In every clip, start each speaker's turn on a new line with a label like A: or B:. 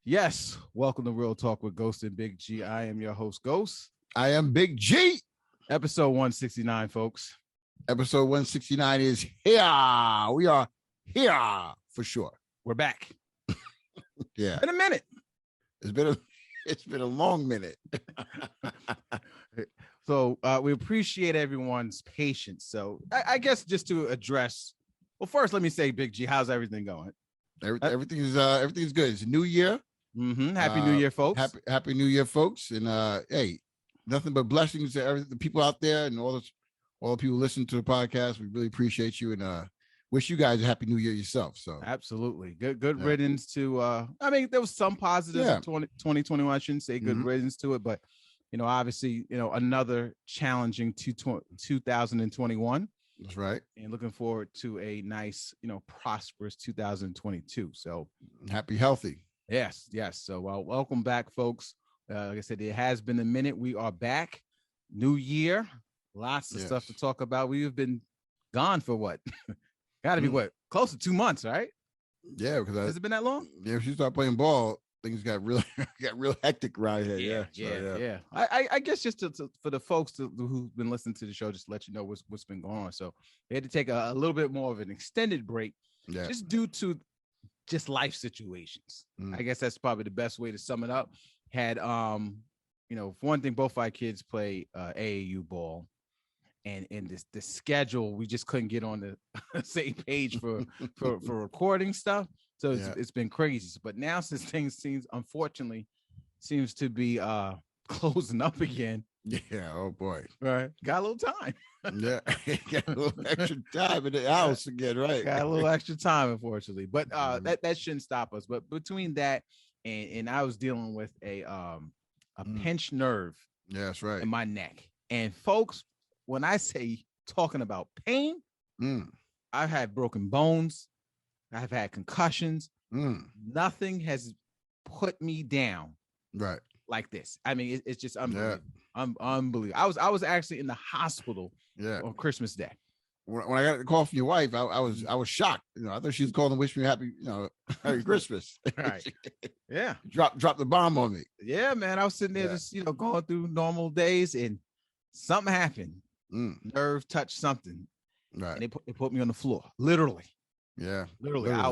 A: Yes, welcome to Real Talk with Ghost and Big G. I am your host, Ghost.
B: I am Big G.
A: Episode 169, folks.
B: Episode 169 is here. We are here for sure.
A: We're back.
B: Yeah.
A: In a minute.
B: It's been a long minute.
A: So we appreciate everyone's patience. So I guess just to address, well, first let me say, Big G, how's everything going?
B: Everything's good. It's a new year.
A: Happy New Year, folks.
B: Happy New Year, folks. And hey, nothing but blessings to the people out there and all the people listening to the podcast. We really appreciate you and wish you guys a happy New Year yourself. So
A: absolutely good riddance to I mean, there was some positives in 2021. I shouldn't say good riddance to it, but obviously, another challenging 2021.
B: That's right.
A: And looking forward to a nice, prosperous 2022. So
B: happy, healthy.
A: Yes. So welcome back, folks. Like I said, it has been a minute. We are back. New year. Lots of stuff to talk about. We have been gone for what? Gotta be close to 2 months, right?
B: Yeah, because
A: has it been that long?
B: Yeah, if you start playing ball, things got real hectic around here.
A: Yeah. I guess just for the folks who've been listening to the show, just to let you know what's been going on. So we had to take a little bit more of an extended break, just due to just life situations. I guess that's probably the best way to sum it up. Had for one thing, both our kids play AAU ball, and in the schedule, we just couldn't get on the same page for recording stuff. So it's been crazy. But now, since things unfortunately seems to be closing up again.
B: Yeah. Oh boy.
A: Right. Got a little time.
B: Yeah. Got a little extra time in the house again. Right.
A: Got a little extra time, unfortunately. But that shouldn't stop us. But between that and I was dealing with a pinched nerve.
B: Yeah, that's right.
A: In my neck. And folks, when I say talking about pain, I've had broken bones. I've had concussions. Nothing has put me down
B: right
A: like this. I mean, it's just unbelievable. Unbelievable. I was actually in the hospital on Christmas Day.
B: When I got the call from your wife, I was shocked. I thought she was calling to wish me happy, Merry Christmas.
A: Right. Yeah.
B: Drop the bomb on me.
A: Yeah, man. I was sitting there just going through normal days, and something happened. Nerve touched something.
B: Right.
A: And it put me on the floor. Literally.
B: Yeah.
A: Literally. I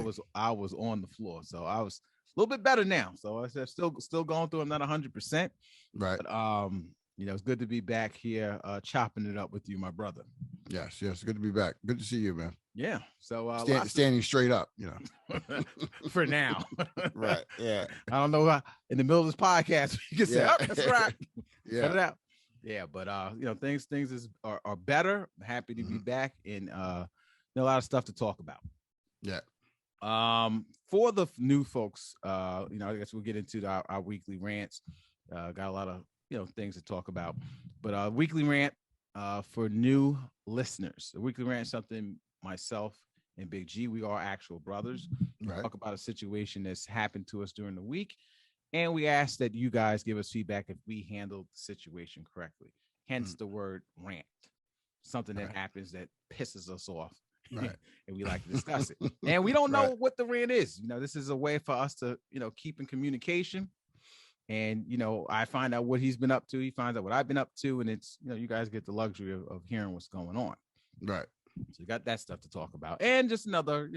A: was on the floor. So I was a little bit better now. So I said still going through. I'm not 100%.
B: Right.
A: But it's good to be back here chopping it up with you, my brother.
B: Yes, good to be back. Good to see you, man.
A: Yeah. So
B: standing straight up,
A: for now.
B: Right. Yeah.
A: I don't know in the middle of this podcast you can say, that's right.
B: Yeah.
A: Cut it out. Yeah, but things are better. I'm happy to be back, and a lot of stuff to talk about.
B: Yeah.
A: For the new folks, I guess we'll get into our weekly rants. Got a lot of things to talk about, but weekly rant for new listeners. The weekly rant is something myself and Big G, we are actual brothers.
B: Right.
A: Talk about a situation that's happened to us during the week, and we ask that you guys give us feedback if we handled the situation correctly. Hence the word rant. Something that happens that pisses us off.
B: Right.
A: And we like to discuss it. And we don't know what the rant is. This is a way for us to, keep in communication. And, I find out what he's been up to. He finds out what I've been up to. And it's, you guys get the luxury of hearing what's going on.
B: Right.
A: So you got that stuff to talk about. And just another,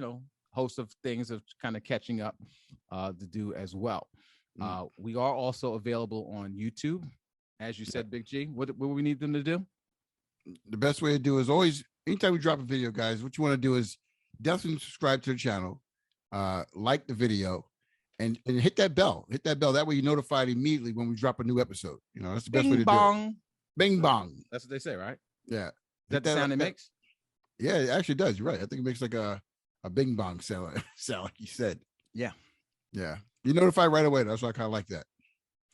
A: host of things of kind of catching up to do as well. We are also available on YouTube. As you said, Big G, what we need them to do?
B: The best way to do is always, anytime we drop a video, guys, what you want to do is definitely subscribe to the channel, like the video, and hit that bell. Hit that bell. That way you're notified immediately when we drop a new episode. That's the best way to do it. Bing bong.
A: That's what they say, right?
B: Yeah.
A: Is that the sound it makes?
B: Yeah, it actually does. You're right. I think it makes like a bing bong sound like you said.
A: Yeah.
B: Yeah. You're notified right away. That's why I kind of like that.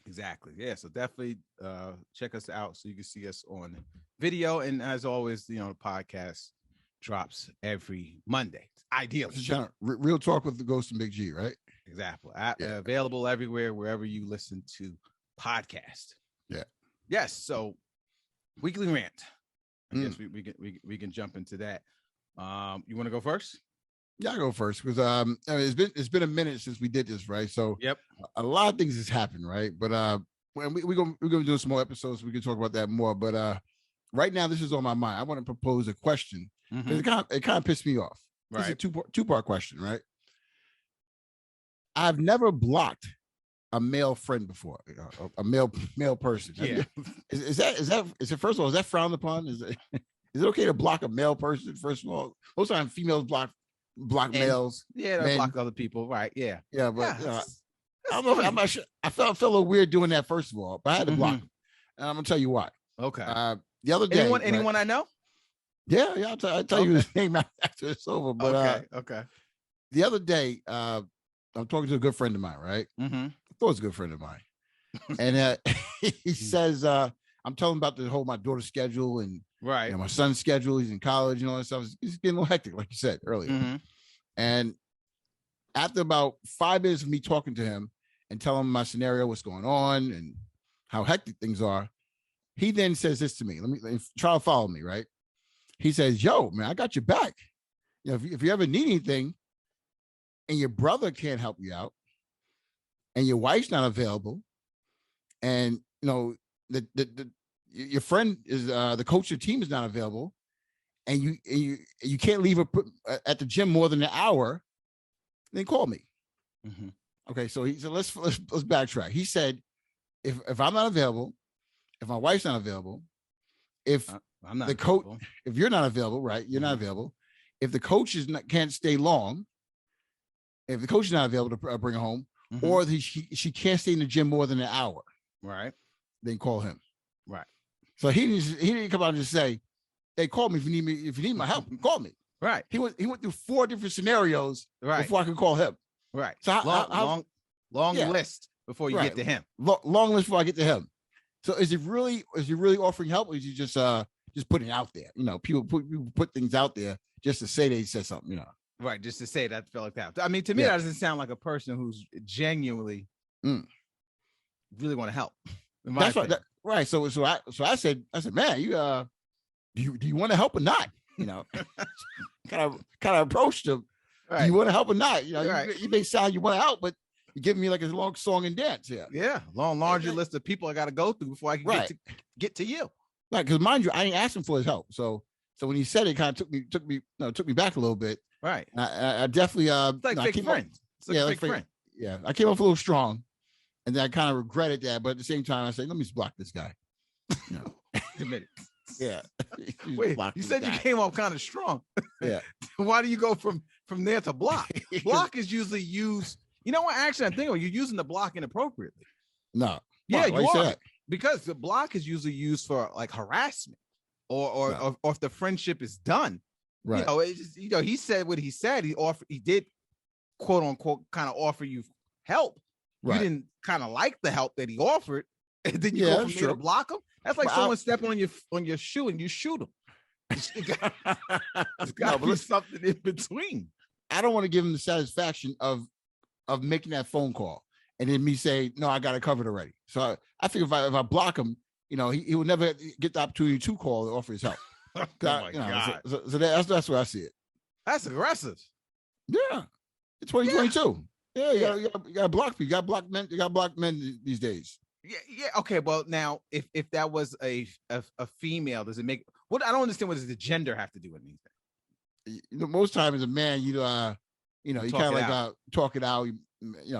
A: Exactly. Yeah. So definitely check us out so you can see us on video. And as always, the podcast drops every Monday. Ideally.
B: Real Talk with the Ghost and Big G, right?
A: Exactly. Available everywhere, wherever you listen to podcast.
B: Yeah.
A: Yes. So weekly rant. I guess we can jump into that. You want to go first?
B: Yeah, I go first because I mean, it's been a minute since we did this, right? So
A: Yep.
B: a lot of things has happened, right? But when we're gonna do some more episodes, we can talk about that more. But right now, this is on my mind. I want to propose a question because it kind of pissed me off. Right. It's a two-part question, right? I've never blocked a male friend before, a male person.
A: Yeah.
B: Is it, first of all, is that frowned upon? Is it okay to block a male person? First of all, most of the time females block males.
A: Yeah, they block other people, right? Yeah.
B: Yeah, but I don't know. I'm not sure. I felt a little weird doing that, first of all, but I had to block him. And I'm gonna tell you why.
A: Okay.
B: The other day,
A: anyone I know?
B: Yeah, I'll tell you his name after it's over. But
A: okay.
B: The other day, I'm talking to a good friend of mine, right?
A: Mm-hmm.
B: I thought it was a good friend of mine. And he says, I'm telling him about the whole my daughter's schedule and my son's schedule. He's in college and all that stuff. It's getting a little hectic, like you said earlier.
A: Mm-hmm.
B: And after about 5 minutes of me talking to him and telling him my scenario, what's going on and how hectic things are, he then says this to me. Let me try to follow me, right? He says, yo, man, I got your back. If you ever need anything and your brother can't help you out and your wife's not available and, your friend is the coach of the team is not available and you can't leave her at the gym more than an hour, then call me.
A: Mm-hmm.
B: Okay, so he said, let's backtrack. He said, if I'm not available, if my wife's not available, if
A: I'm not
B: the coach, if you're not available, right? You're not available. If the coach can't stay long, if the coach is not available to bring her home, or she can't stay in the gym more than an hour,
A: right?
B: Then call him,
A: right?
B: So he didn't come out and just say, "Hey, call me if you need my help. Call me."
A: Right.
B: He went through 4 different scenarios before I could call him.
A: Right.
B: So
A: long list before you get to him.
B: Long list before I get to him. So is he really offering help, or is he just putting it out there? People put things out there just to say they said something.
A: Right. Just to say that felt like that. I mean, to me, that doesn't sound like a person who's genuinely really want to help.
B: That's right. So I said, man, do you want to help or not? kind of approached him. Right. Do you want to help or not? You may sound you want to help, but you're giving me like a long song and dance here.
A: Yeah, laundry list of people I got to go through before I can get to you.
B: Right, because mind you, I ain't asked him for his help. So when he said it, kind of took me back a little bit.
A: Right.
B: I definitely
A: it's like fake friends. Fake friend.
B: Yeah, I came off a little strong, and then I kind of regretted that. But at the same time, I said, let me just block this guy.
A: Admit it.
B: Yeah.
A: Wait, you said you came off kind of strong.
B: Yeah.
A: Why do you go from there to block? Block is usually used. You know what? Actually, I'm thinking you're using the block inappropriately.
B: No.
A: Yeah, you are. Because the block is usually used for like harassment or if the friendship is done.
B: Right.
A: He said what he said. He did quote unquote kind of offer you help. Right. You didn't kind of like the help that he offered. And then you go from there to block him. That's like someone stepping on your shoe and you shoot him. It's got to be something in between.
B: I don't want to give him the satisfaction of making that phone call and then me say, no, I got it covered already. So I think if I block him, he will never get the opportunity to call or offer his help.
A: Oh my God.
B: So that's where I see it.
A: That's aggressive.
B: Yeah. It's 2022. Yeah, you got to block people. You got to block men. You got to block men these days.
A: Yeah. Okay. Well, now if that was a female, does it make what? I don't understand. What does the gender have to do with anything?
B: Most times as a man, you kind of like talk it out.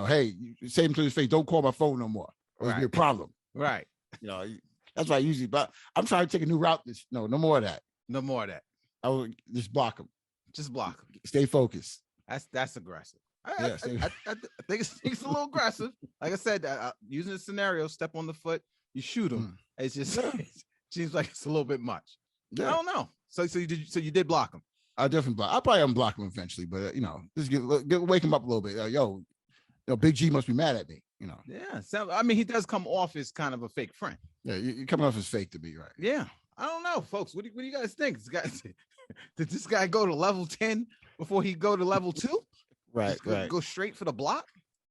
B: Hey, say him to his face, don't call my phone no more. Or it'll be a problem.
A: Right.
B: That's why I usually. But I'm trying to take a new route. No more of that.
A: No more of that.
B: I will just block him.
A: Just block him.
B: Stay focused.
A: That's aggressive. I think it's a little aggressive. Like I said, using the scenario, step on the foot, you shoot him. It's just it seems like it's a little bit much. Yeah. I don't know. So you did block him.
B: I definitely block. I'll probably unblock him eventually, but just wake him up a little bit. Big G must be mad at me.
A: Yeah. So I mean, he does come off as kind of a fake friend.
B: Yeah, you're coming off as fake to me, right?
A: Yeah. I don't know, folks. What do you guys think? Did this guy go to level 10 before he go to level 2?
B: Right.
A: Go straight for the block.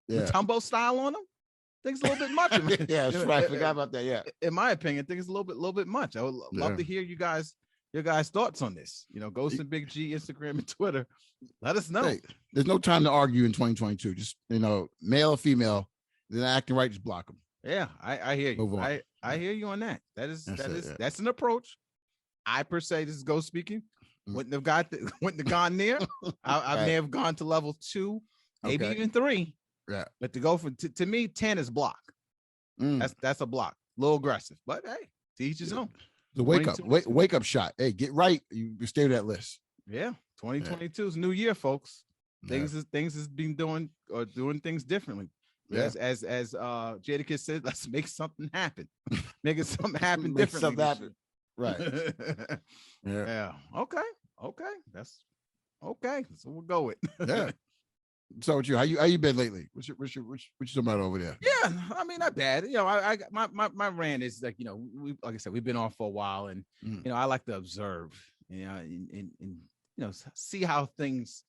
B: Yeah.
A: Tumbo style on him. I think it's a little bit much.
B: Yeah, that's right. I forgot about that. Yeah.
A: In my opinion, I think it's a little bit much. I would love to hear you guys your guys' thoughts on this. Ghost and Big G, Instagram and Twitter. Let us know.
B: Hey, there's no time to argue in 2022. Just male or female, they're not acting right. Just block them.
A: Yeah, I hear you. I hear you on that. That's an approach. I per se, this is Ghost speaking. Wouldn't have gone there. I may have gone to level 2, maybe even 3.
B: Yeah,
A: but to go to me, 10 is block. That's a block. A little aggressive, but hey, to each his own.
B: The wake up shot. Hey, get right. You stay with that list.
A: Yeah, 2022 is a new year, folks. Things is being doing things differently. Yeah. As Jadakiss said, let's make something happen. Make something happen differently.
B: Something happen. Right.
A: Yeah. Okay. That's okay. So we'll go with.
B: Yeah. So with you, how you been lately? What you talking about over there?
A: Yeah, I mean, not bad. I my rant is like, like I said, we've been off for a while, and I like to observe, and see how things,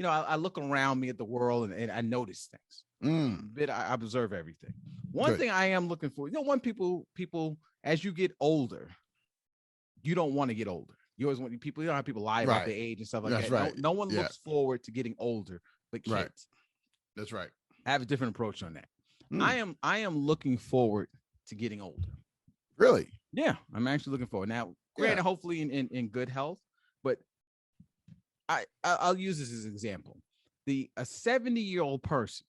A: I look around me at the world and I notice things. I observe everything. One thing I am looking for, people as you get older, you don't want to get older. You always want people, how people lie about their age and stuff like that.
B: Right.
A: No one looks forward to getting older. But kids.
B: Right. That's right.
A: I have a different approach on that. I am looking forward to getting older.
B: Really?
A: Yeah, I'm actually looking forward. Now, granted, hopefully in good health, but I'll use this as an example. A 70-year-old person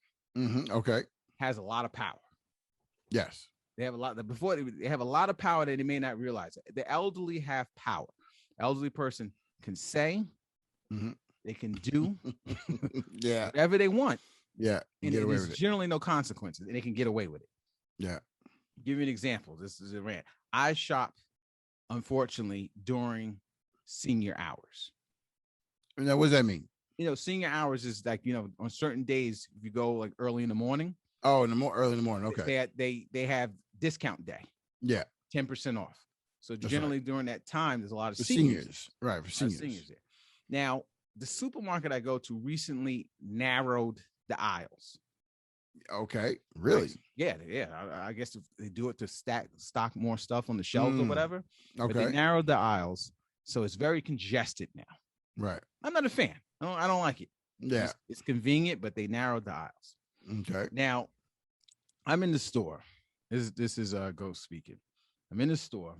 A: has a lot of power.
B: Yes.
A: They have a lot they have a lot of power that they may not realize. The elderly have power. Elderly person can say, they can do whatever they want.
B: Yeah.
A: And there's generally no consequences, and they can get away with it.
B: Yeah.
A: Give you an example. This is a rant. I shop, unfortunately, during senior hours.
B: Now, what does that mean?
A: Senior hours is like, on certain days, if you go like early in the morning.
B: Oh, early in the morning. Okay.
A: They have discount day.
B: Yeah.
A: 10% off. So generally during that time, there's a lot of
B: seniors. Right. For seniors
A: there. Now, the supermarket I go to recently narrowed the aisles.
B: Okay. Really?
A: Yeah. I guess they do it to stock more stuff on the shelves or whatever.
B: Okay.
A: But they narrowed the aisles, so it's very congested now.
B: Right.
A: I'm not a fan. I don't like it.
B: Yeah.
A: It's convenient, but they narrowed the aisles.
B: Okay.
A: Now, I'm in the store. This is Ghost speaking. I'm in the store,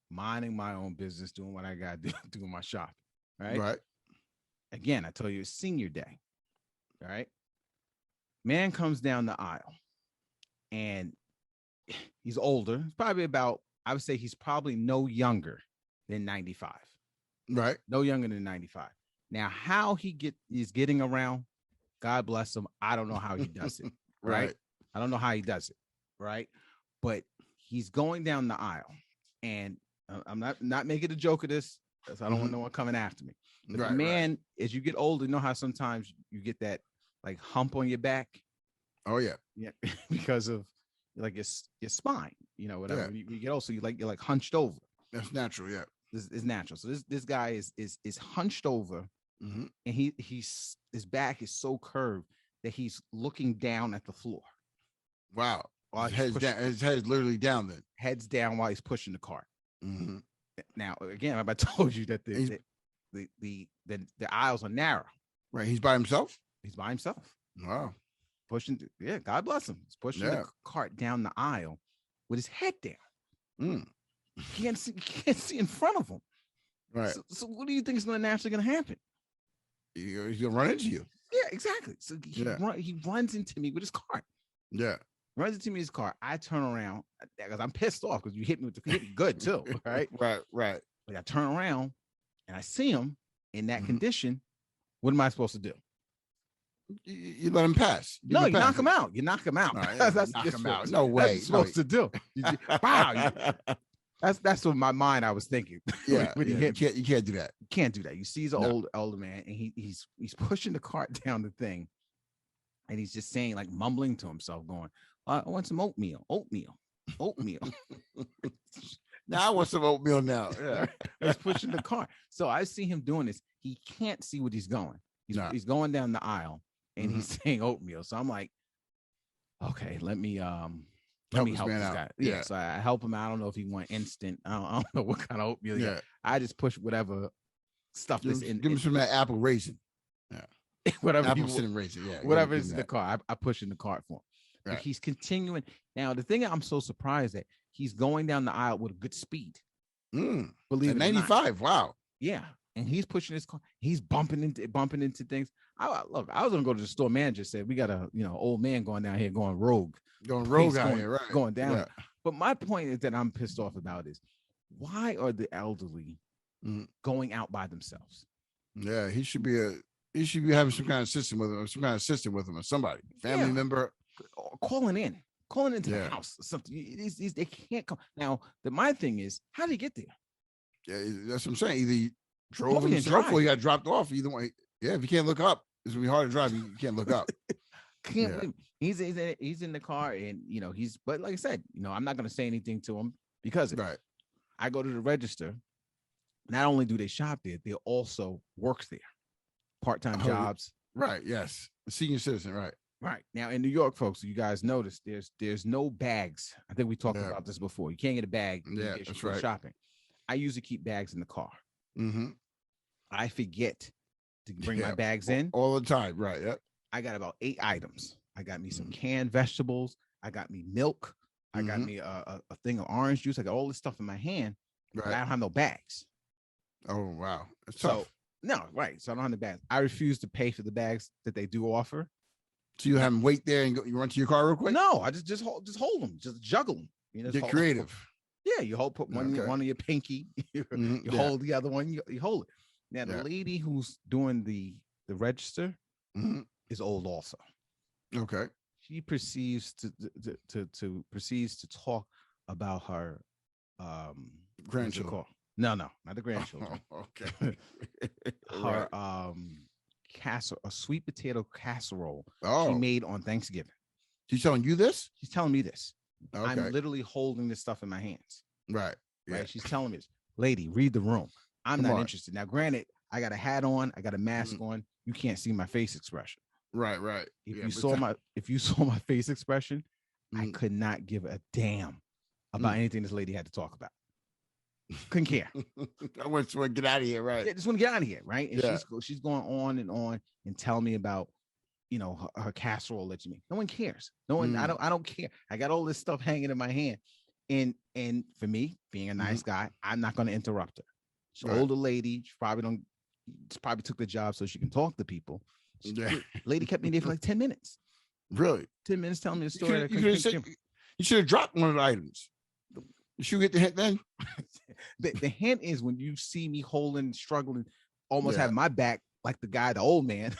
A: minding my own business, doing what I got to do, doing my shopping. Right. Again, I told you it's senior day. All right. Man comes down the aisle, and he's older. He's probably I would say he's probably no younger than 95.
B: Right.
A: No younger than 95. Now, how he's getting around, God bless him. I don't know how he does it. Right. I don't know how he does it. Right. But he's going down the aisle, and I'm not making a joke of this, because I don't want no one coming after me. But the man, as you get older, you know how sometimes you get that like hump on your back.
B: Oh yeah.
A: Yeah. Because of like your spine, whatever. Yeah. You get old, so you're like hunched over.
B: That's natural. Yeah.
A: This is natural. So this guy is hunched over, and his back is so curved that he's looking down at the floor.
B: Wow. His head is literally down then.
A: Head's down while he's pushing the cart. Now, again, I told you that the aisles are narrow.
B: Right. He's by himself?
A: He's by himself.
B: Wow.
A: Pushing, God bless him. He's pushing the cart down the aisle with his head down. He can't see in front of him.
B: Right.
A: So what do you think is naturally going to happen?
B: He's going to run into you.
A: Yeah, exactly. So he runs into me with his cart.
B: Yeah.
A: Runs into me his car. I turn around because I'm pissed off because you hit me good too. Right.
B: Right.
A: But I turn around and I see him in that condition. What am I supposed to do?
B: You let him pass.
A: You knock him out. You knock him out.
B: Right, that's knock him out. No way.
A: That's what you're supposed to do. Wow. That's what my mind I was thinking.
B: Yeah. You can't do that.
A: You can't do that. You see he's an older man, and he's pushing the cart down the thing, and he's just saying, like, mumbling to himself, going, I want some oatmeal.
B: Now I want some oatmeal now. Yeah.
A: He's pushing the cart. So I see him doing this. He can't see what he's going. He's going down the aisle, and he's saying oatmeal. So I'm like, okay, let me let me help this guy. Yeah. So I help him out. I don't know if he want instant. I don't know what kind of oatmeal. Yeah. I just push whatever stuff that's in.
B: Give him some of that apple raisin. Yeah.
A: Whatever
B: apple cinnamon raisin. Yeah.
A: Whatever is in the car, I push in the cart for him.
B: Right.
A: But he's continuing. Now, the thing I'm so surprised at, he's going down the aisle with a good speed.
B: Believe it 95. Wow.
A: Yeah. And he's pushing his car. He's bumping into things. I was gonna go to the store manager, said we got a old man going down here going rogue.
B: Going rogue out here, right?
A: Going down. Yeah. But my point is that I'm pissed off about is why are the elderly going out by themselves?
B: Yeah, he should be having some kind of system with him, or somebody, family member.
A: Or calling into the house or something. They can't come. Now, my thing is, how did he get there?
B: Yeah, that's what I'm saying. Either he drove himself or he got dropped off. Either way. Yeah, if you can't look up, it's gonna be hard to drive. You can't look up.
A: He's in the car, and but like I said, I'm not gonna say anything to him because I go to the register. Not only do they shop there, they also work there, part-time jobs.
B: Right. Yes, senior citizen. Right.
A: Right. Now in New York, folks, you guys notice there's no bags. I think we talked about this before. You can't get a bag.
B: Yeah, that's right.
A: Shopping. I usually keep bags in the car. I forget to bring my bags in
B: all the time. Right. Yep.
A: I got about 8 items. I got me some canned vegetables. I got me milk. I got me a thing of orange juice. I got all this stuff in my hand. Right. But I don't have no bags.
B: Oh, wow. That's tough.
A: No, right. So I don't have the bags. I refuse to pay for the bags that they do offer.
B: So you have them wait there and you run to your car real quick?
A: No, I just hold them, just juggle them.
B: Get creative.
A: Yeah, you put one on your pinky, you hold the other one, you hold it. Now the lady who's doing the register is old also.
B: Okay.
A: She proceeds to talk about her
B: grandchildren.
A: No, not the grandchildren.
B: Okay.
A: Her a sweet potato casserole she made on Thanksgiving.
B: She's telling you this?
A: She's telling me this.
B: Okay.
A: I'm literally holding this stuff in my hands.
B: Right. Yeah.
A: Right. She's telling me this. Lady, read the room. I'm not interested. Now, granted, I got a hat on, I got a mask on. You can't see my face expression.
B: Right, right.
A: If you saw my face expression, I could not give a damn about anything this lady had to talk about. Couldn't care.
B: I want to get out of here, right?
A: Yeah, just want to get out of here, right? And she's going on and telling me about her casserole that you make. No one cares. No one. I don't care. I got all this stuff hanging in my hand, and for me, being a nice guy, I'm not going to interrupt her. She's an older lady. She probably took the job so she can talk to people. Lady kept me there for like 10 minutes.
B: Really?
A: 10 minutes telling me a story.
B: You should have dropped one of the items. You should get the hint then.
A: The hint is when you see me holding, struggling, almost having my back like the guy, the old man,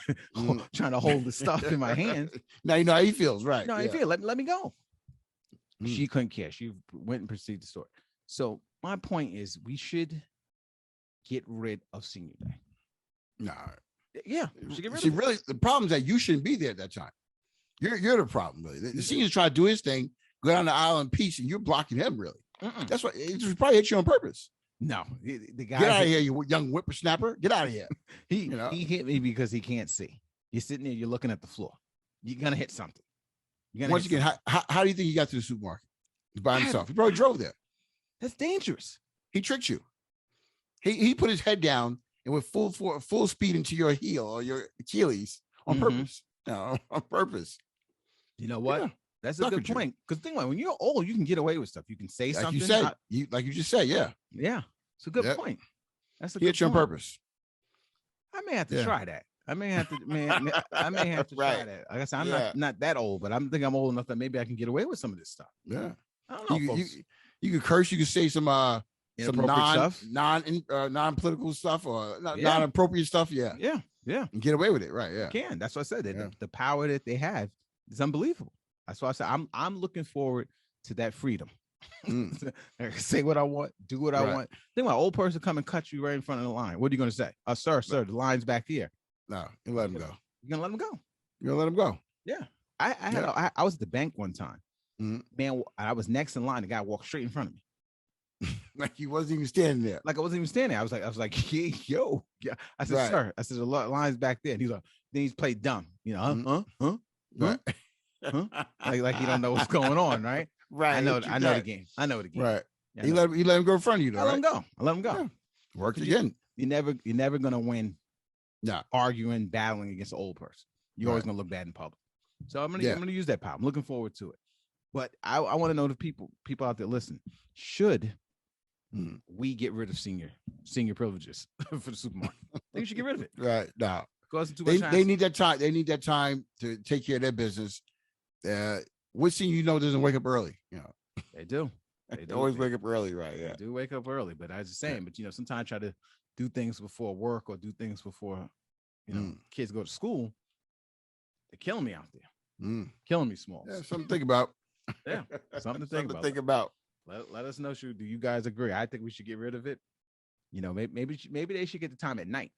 A: trying to hold the stuff in my hands.
B: Now you know how he feels, right?
A: No, he feels. Let me go. She couldn't care. She went and proceeded the story. So my point is, we should get rid of Senior Day.
B: Nah.
A: Yeah, we should get rid
B: of it.
A: Really,
B: the problem is that you shouldn't be there at that time. You're the problem, really. The senior's trying to do his thing, go down the aisle in peace, and you're blocking him, really. That's why it probably hit you on purpose.
A: No, the guy.
B: Get out of here, you young whippersnapper. Get out of here.
A: He hit me because he can't see. You're sitting there, you're looking at the floor. You're gonna hit something.
B: Once again, how do you think he got to the supermarket by himself? He probably drove there.
A: That's dangerous.
B: He tricked you. He put his head down and went full speed into your heel or your Achilles on purpose. No, on purpose.
A: You know what? Yeah. That's a good point. Because think about it, when you're old, you can get away with stuff. You can say
B: like
A: something.
B: Like you just said, yeah.
A: Yeah. It's a good point. That's a
B: good point. On purpose.
A: I may have to try that. I may have to, I may have to try that. Like I said, I'm not that old, but I'm thinking I'm old enough that maybe I can get away with some of this stuff.
B: Yeah.
A: I don't know.
B: You could curse, you could say some
A: stuff.
B: non-political stuff or non-appropriate stuff. Yeah.
A: Yeah. Yeah.
B: And get away with it. Right. Yeah.
A: You can. That's what I said. The power that they have is unbelievable. That's why I said I'm looking forward to that freedom. Say what I want, do what I want. Think about an old person come and cut you right in front of the line. What are you going to say? Sir, the line's back here.
B: No, you let him go.
A: You're gonna let him go.
B: You're gonna let him go.
A: Yeah. I was at the bank one time. Man, I was next in line. The guy walked straight in front of me.
B: Like he wasn't even standing there.
A: Like I wasn't even standing there. I was like, yo. Yeah. I said, sir. I said, the line's back there. And he's like, then he's played dumb. Huh? Like you don't know what's going on, right?
B: Right.
A: I know the game. I know the game.
B: Right.
A: Yeah,
B: You let him go in front of you, though.
A: I let him go. I let him go.
B: Yeah. Worked again.
A: You're never gonna win.
B: No.
A: Arguing, battling against an old person. You're always gonna look bad in public. So I'm gonna use that power. I'm looking forward to it. But I want to know the people out there listen. Should we get rid of senior privileges for the supermarket? I think we should get rid of it.
B: Right. No.
A: They
B: need that time. They need that time to take care of their business. What senior doesn't wake up early?
A: They do.
B: They always wake up early, right? Yeah.
A: They do wake up early, but as you're saying, but sometimes try to do things before work or do things before kids go to school. They're killing me out there. Killing me, Smalls.
B: Yeah, something to think about.
A: Yeah, something to think about. Let us know. Do you guys agree? I think we should get rid of it. Maybe they should get the time at night.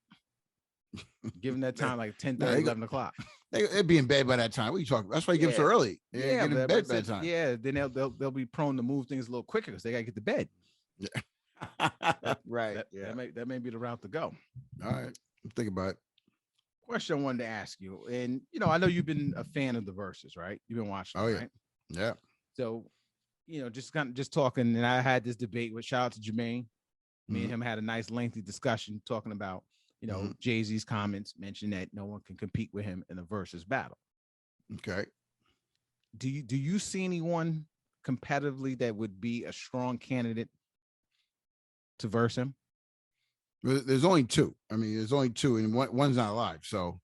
A: Give them that time like 10:30, 11 o'clock.
B: They'd be in bed by that time. What are you talking about? That's why you give them so early. Get in bed by that time.
A: Yeah, then they'll be prone to move things a little quicker because they gotta get to bed.
B: Yeah. Right.
A: That may be the route to go.
B: All right. Think about it.
A: Question I wanted to ask you, and I know you've been a fan of the verses, right? You've been watching.
B: Oh yeah.
A: Right?
B: Yeah.
A: So, just talking, and I had this debate with shout out to Jermaine. Me and him had a nice lengthy discussion talking about, Jay-Z's comments mentioned that no one can compete with him in a versus battle.
B: Okay.
A: Do you see anyone competitively that would be a strong candidate to verse him?
B: There's only two. I mean, there's only two, and one's not alive. So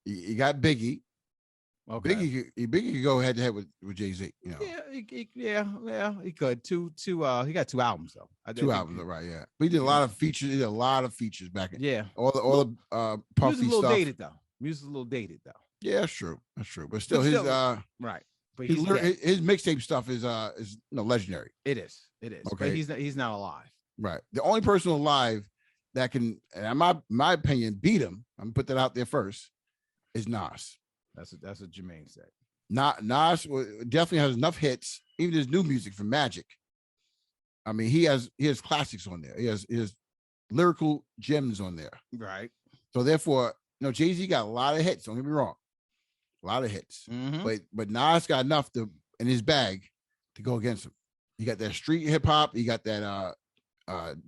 B: you got Biggie. Okay. Biggie could go head to head with Jay-Z.
A: Yeah, he could. He got 2 albums though.
B: 2 albums, right? Yeah, but he did a lot of features. He did a lot of features back in.
A: Yeah,
B: all the Puffy
A: Music's a little
B: stuff.
A: dated though. Music's a little dated though.
B: Yeah, that's true. But still, his
A: right. But
B: his mixtape stuff is legendary.
A: It is. Okay. But he's not alive.
B: Right. The only person alive that can, and in my opinion, beat him, I'm gonna put that out there first, is Nas.
A: That's what Jermaine said.
B: Nas definitely has enough hits, even his new music from Magic. I mean, he has classics on there. He has lyrical gems on there.
A: Right.
B: So therefore, Jay-Z got a lot of hits. Don't get me wrong, a lot of hits. But Nas got enough in his bag to go against him. You got that street hip hop. You got that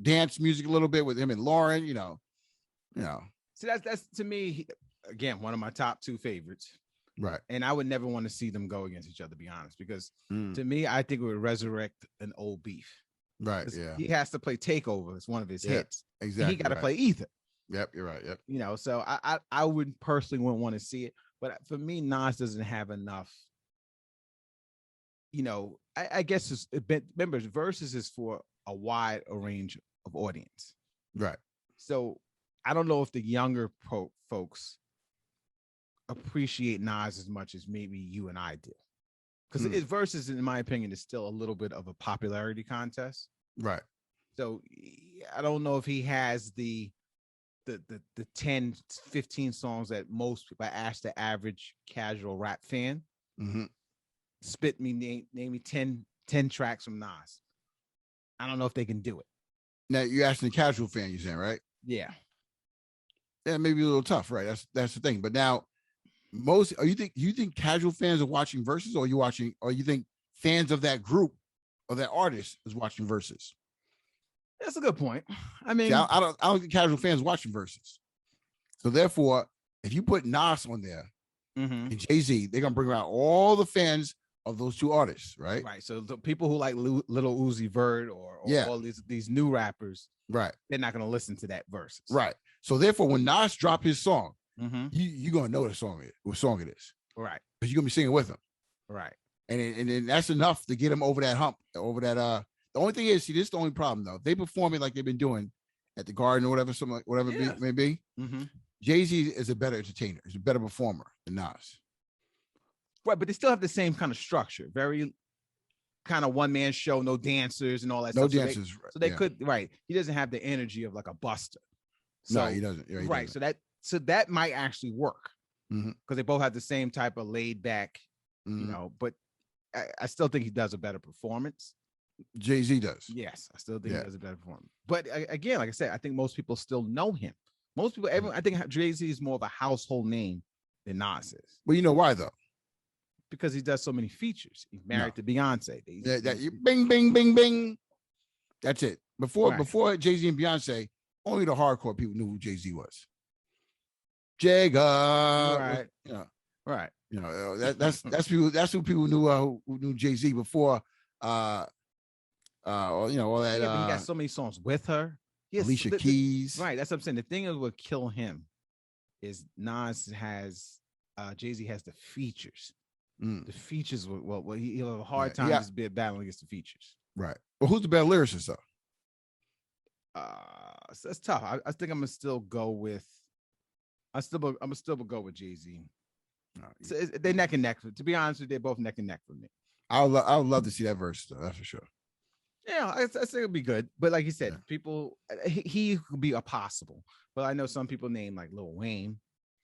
B: dance music a little bit with him and Lauren.
A: So that's to me again one of my top 2 favorites.
B: Right.
A: And I would never want to see them go against each other, to be honest, because to me, I think it would resurrect an old beef.
B: Right. Yeah.
A: He has to play Takeover as one of his hits.
B: Exactly.
A: He got to play Ether.
B: Yep. You're right. Yep.
A: So I would personally wouldn't want to see it. But for me, Nas doesn't have enough. I guess remember, versus is for a wide range of audience.
B: Right.
A: So I don't know if the younger folks appreciate Nas as much as maybe you and I do, because it versus, in my opinion, is still a little bit of a popularity contest.
B: Right.
A: So I don't know if he has the 10, 15 songs that most people ask the average casual rap fan. Name me 10 tracks from Nas. I don't know if they can do it.
B: Now you're asking the casual fan, you're saying, right?
A: Yeah.
B: Yeah, maybe a little tough, right? That's the thing. But now, you think casual fans are watching verses, or you think fans of that group or that artist is watching verses?
A: That's a good point. I mean,
B: I don't think casual fans watching verses. So therefore, if you put Nas on there and Jay-Z, they're gonna bring out all the fans of those 2 artists, right?
A: Right. So the people who like Little Uzi Vert or all these new rappers,
B: right?
A: They're not gonna listen to that verses,
B: right? So therefore, when Nas drop his song, you're gonna know what song it is,
A: right?
B: Because you're gonna be singing with him,
A: right?
B: And that's enough to get him over that hump, over that. The only thing is, this is the only problem though. They perform it like they've been doing at the Garden or whatever, it may be. Jay-Z is a better entertainer. He's a better performer than Nas.
A: Right, but they still have the same kind of structure. Very kind of one-man show, no dancers and all that stuff.
B: No dancers.
A: So they could, right. He doesn't have the energy of like a Busta.
B: So, no, he doesn't. Yeah,
A: right.
B: Doesn't.
A: So that might actually work. Because they both have the same type of laid back, but I still think he does a better performance.
B: Jay-Z does.
A: Yes, I still think he does a better performance. But again, like I said, I think most people still know him. Most people, I think Jay-Z is more of a household name than Nas is.
B: Well, you know why though?
A: because he does so many features. He's married to Beyonce.
B: Bing, bing, bing, bing. That's it. Before Jay-Z and Beyonce, only the hardcore people knew who Jay-Z was. Jagger.
A: Right.
B: That's who people knew who knew Jay-Z before all that.
A: But he got so many songs with her. Yes,
B: Alicia Keys.
A: Right. That's what I'm saying. The thing is what kill him is Nas has Jay-Z has the features. The features he'll have a hard time just battling against the features.
B: Right. Well, who's the better lyricist though?
A: So it's tough. I think I'm gonna still go with. I'm still gonna go with Jay-Z. So they're neck and neck. To be honest with you, they're both neck and neck for me.
B: I would love to see that verse though. That's for sure.
A: Yeah, I think it'll be good. But like you said, people, he could be a possible. But I know some people name like Lil Wayne.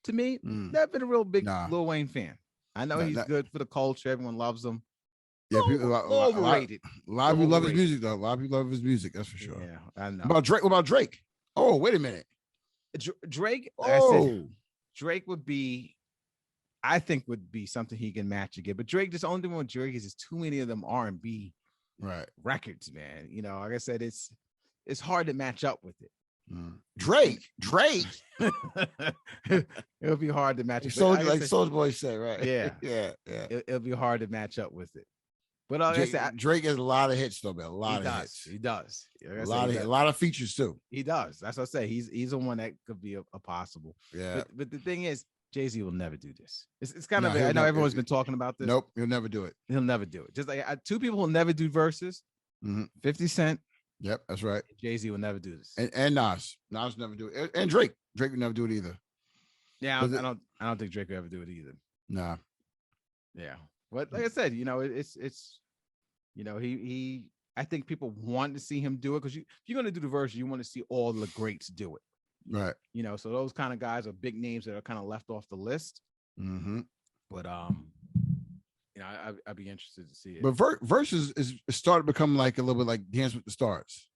A: To me, never been a real big Lil Wayne fan. I know he's good for the culture. Everyone loves him.
B: Yeah,
A: overrated.
B: A lot of people love his music though. A lot of people love his music. That's for sure.
A: Yeah, I know.
B: What about Drake? Oh, wait a minute.
A: Drake. Oh, Drake would be. I think would be something he can match again. But Drake, just the only thing with Drake is too many of them R&B records, man. You know, like I said, it's hard to match up with it.
B: Drake.
A: It'll be hard to match.
B: Like Soulja Boy said, right?
A: Yeah. It'll be hard to match up with it. But like I said,
B: Drake has a lot of hits though, man. A lot of hits.
A: He does.
B: A lot of features too.
A: He does. That's what I say. He's the one that could be a possible.
B: Yeah.
A: But the thing is, Jay-Z will never do this. It's kind of. I know everyone's been talking about this.
B: Nope, he'll never do it.
A: He'll never do it. Just like two people will never do verses. 50 Cent.
B: Yep, that's right.
A: Jay-Z will never do this.
B: And Nas never do it. And Drake would never do it either.
A: Yeah, I don't think Drake will ever do it either.
B: Nah.
A: Yeah, but like I said, it's he. I think people want to see him do it because if you're going to do the verse, you want to see all the greats do it.
B: Right.
A: So those kind of guys are big names that are kind of left off the list. But I'd be interested to see it.
B: But verses is started to become like a little bit like Dance with the Stars.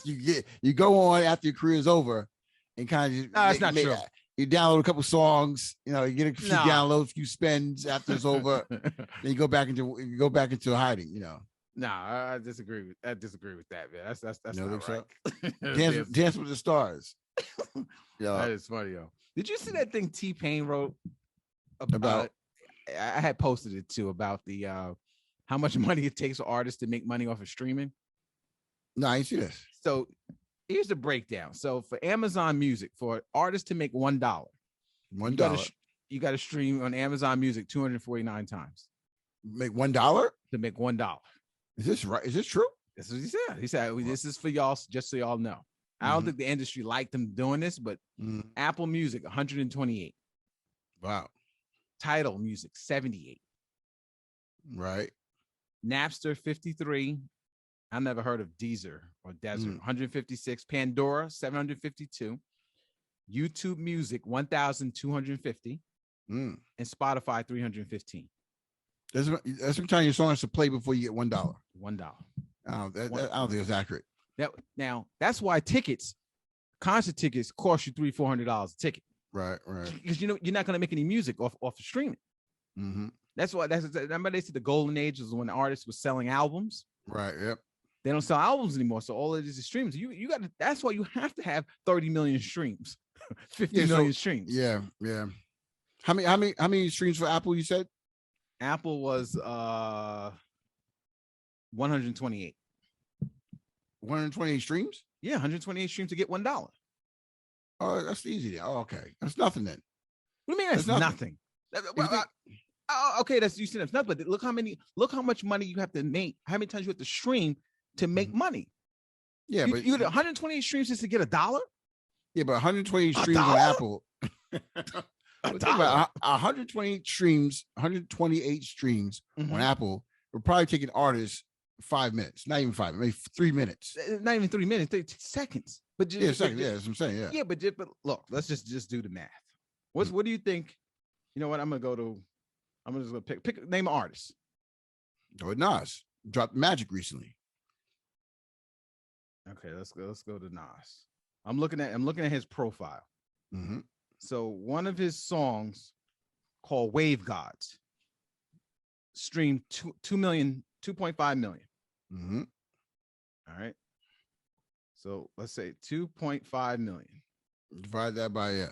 B: you go on after your career is over and kind of
A: that's not true.
B: You download a couple songs, you get a few downloads, a few spends after it's over, then you go back into hiding,
A: No, I disagree with that, man. That's not
B: right. Dance with the Stars.
A: That is funny, yo. Did you see that thing T-Pain wrote about? I had posted it too about the how much money it takes for artists to make money off of streaming.
B: No, I didn't see this.
A: So here's the breakdown. So for Amazon Music, for artists to make $1, you got to stream on Amazon Music 249 times.
B: Make $1
A: to make $1.
B: Is this right? Is this true?
A: This is what he said. He said this is for y'all, just so y'all know. I don't think the industry liked them doing this, but Apple Music 128.
B: Wow.
A: Tidal Music 78.
B: Right.
A: Napster 53. I never heard of Deezer or Desert 156. Pandora 752. YouTube Music 1,250. And Spotify 315.
B: That's sometimes your song has to play before you get $1.
A: $1.
B: I don't think it's accurate.
A: Now that's why concert tickets cost you $300-$400 a ticket.
B: Right.
A: Because you're not going to make any music off of streaming. That's why. Remember they said the golden age was when the artists were selling albums.
B: Right. Yep.
A: They don't sell albums anymore, so all it is streams. You got to. That's why you have to have 30 million streams, 50 million streams.
B: Yeah. How many streams for Apple? You said
A: Apple was 128.
B: 128 streams?
A: Yeah, 128 streams to get $1.
B: Oh, that's easy. Oh, okay. That's nothing then.
A: What do you mean that's nothing? Okay, you said that's nothing. But look how much money you have to make, how many times you have to stream to make money.
B: Yeah, but
A: you had 128 streams just to get $1?
B: Yeah, but 120 streams on Apple. About 128 streams on Apple will probably take an artist 5 minutes, not even 5, maybe 3 minutes.
A: Not even 3 minutes, 30 seconds. But
B: seconds. Yeah, that's what I'm saying. Yeah.
A: Yeah, but look, let's just do the math. What do you think? You know what? I'm just gonna pick name an artist.
B: Go with Nas. Dropped Magic recently.
A: Okay, let's go to Nas. I'm looking at his profile. So one of his songs called Wave Gods. Streamed 2.5 million.
B: Mm-hmm.
A: All right. So let's say 2.5 million.
B: Divide that by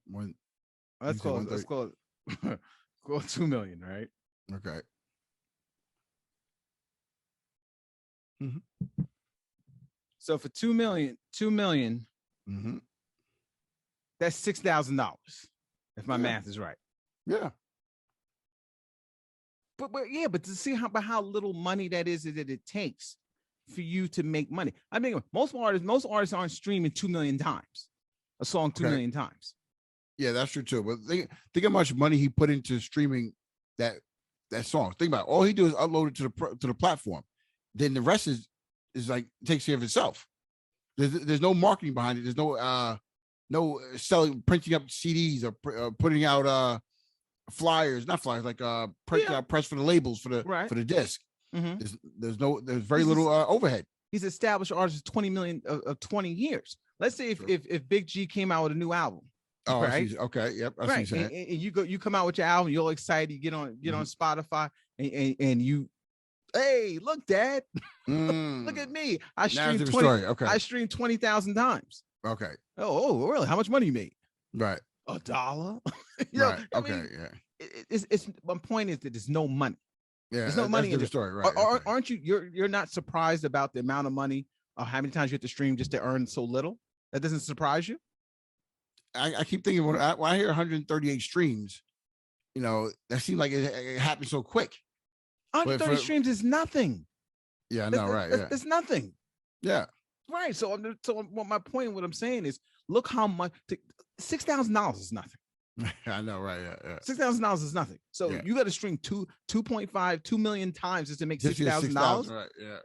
B: one.
A: Let's call it 2 million, right?
B: Okay.
A: Mm-hmm. So for 2 million,
B: mm-hmm.
A: That's $6,000 if my math is right.
B: Yeah.
A: But to see how little money that it takes for you to make money. I mean, most artists aren't streaming 2 million times a song 2 million times.
B: Yeah, that's true too. But think how much money he put into streaming that song. Think about it. All he do is upload it to the platform. Then the rest is like takes care of itself. There's no marketing behind it. There's no selling, printing up CDs or putting out flyers, not flyers, like printing out press for the labels for the disc.
A: Mm-hmm.
B: There's very little overhead.
A: He's established artist 20 million of 20 years. Let's say if Big G came out with a new album.
B: Oh,
A: right?
B: Okay, yep.
A: Right. And you come out with your album, you're all excited, you get on Spotify and you, hey, look, Dad. Look at me. I streamed 20.
B: Okay.
A: I streamed 20,000 times.
B: Okay.
A: Oh, really? How much money you made?
B: Right.
A: $1.
B: Right. Okay. Yeah.
A: It's my point is that there's no money.
B: Yeah.
A: There's no money in
B: the story, right?
A: Aren't you? You're not surprised about the amount of money or how many times you have to stream just to earn so little? That doesn't surprise you?
B: I keep thinking when I hear 138 streams, that seems like it happened so quick.
A: 130 streams is nothing.
B: Yeah, I know, right? Yeah,
A: it's nothing.
B: Yeah,
A: right. So what my point, what I'm saying is, look how much $6,000 is nothing.
B: I know, right? Yeah.
A: $6,000 is nothing. So you got to stream 2 million times just to make $6,000.
B: Right? Yeah.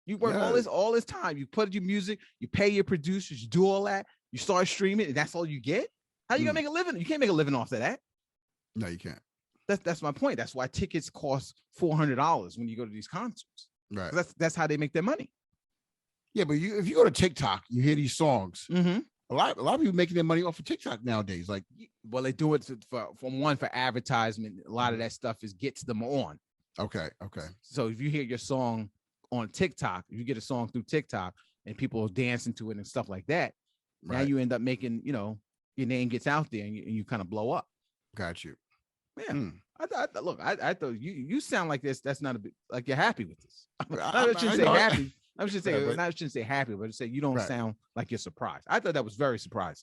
A: You work all this time. You put your music, you pay your producers, you do all that. You start streaming, and that's all you get. How you gonna make a living? You can't make a living off of that.
B: No, you can't.
A: That's my point. That's why tickets cost $400 when you go to these concerts.
B: Right.
A: That's how they make their money.
B: Yeah, but if you go to TikTok, you hear these songs.
A: Mm-hmm.
B: A lot of people making their money off of TikTok nowadays. Like,
A: well, they do it for advertisement. A lot of that stuff gets them on.
B: Okay.
A: So if you hear your song on TikTok, if you get a song through TikTok and people are dancing to it and stuff like that, now you end up making, your name gets out there and you kind of blow up.
B: Got you.
A: Yeah. I thought you sound like this. That's not a bit like you're happy with this. I shouldn't say happy. I shouldn't say happy, but just say you don't sound like you're surprised. I thought that was very surprising.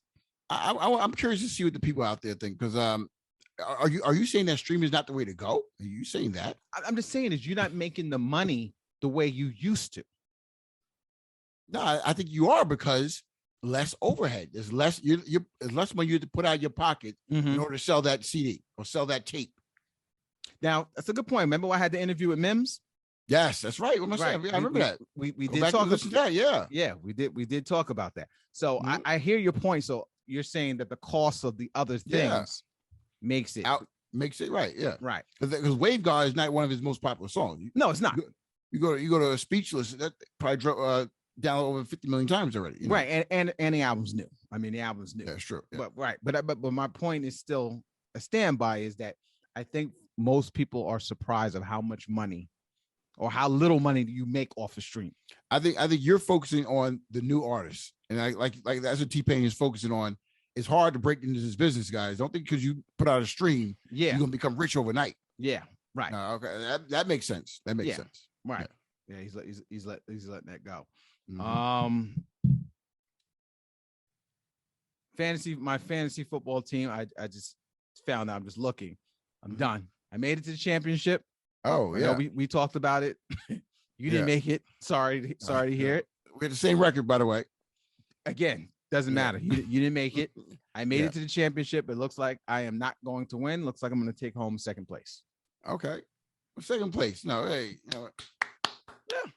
B: I'm curious to see what the people out there think, because are you saying that streaming is not the way to go? Are you saying that?
A: I'm just saying is you're not making the money the way you used to.
B: No, I think you are, because less overhead. There's less there's less money you have to put out of your pocket in order to sell that CD or sell that tape.
A: Now that's a good point. Remember I had the interview with Mims?
B: Yes, that's right. What am I saying? I remember that.
A: We did talk about
B: that. Yeah.
A: Yeah, we did talk about that. So I hear your point. So you're saying that the cost of the other things makes it
B: right. Yeah.
A: Right.
B: Because Wave God is not one of his most popular songs.
A: No, it's not.
B: You go to a Speechless, that probably down over 50 million times already.
A: Right. And the album's new. I mean, the album's new.
B: That's true. Yeah.
A: But my point is still a standby is that I think most people are surprised of how much money or how little money do you make off a stream.
B: I think you're focusing on the new artists, and I like that's what T-Pain is focusing on. It's hard to break into this business, guys. Don't think because you put out a stream, you're gonna become rich overnight.
A: Yeah, right.
B: No, okay, that makes sense. That makes sense.
A: Right. Yeah, he's letting that go.
B: Mm-hmm.
A: My fantasy football team. I just found out. I'm just looking. I'm done. I made it to the championship.
B: Oh yeah,
A: we talked about it. You didn't make it. Sorry to hear it.
B: We had the same record, by the way.
A: Again, doesn't matter. You didn't make it. I made it to the championship. It looks like I am not going to win. Looks like I'm going to take home second place.
B: Okay, second place. No, hey.
A: Yeah.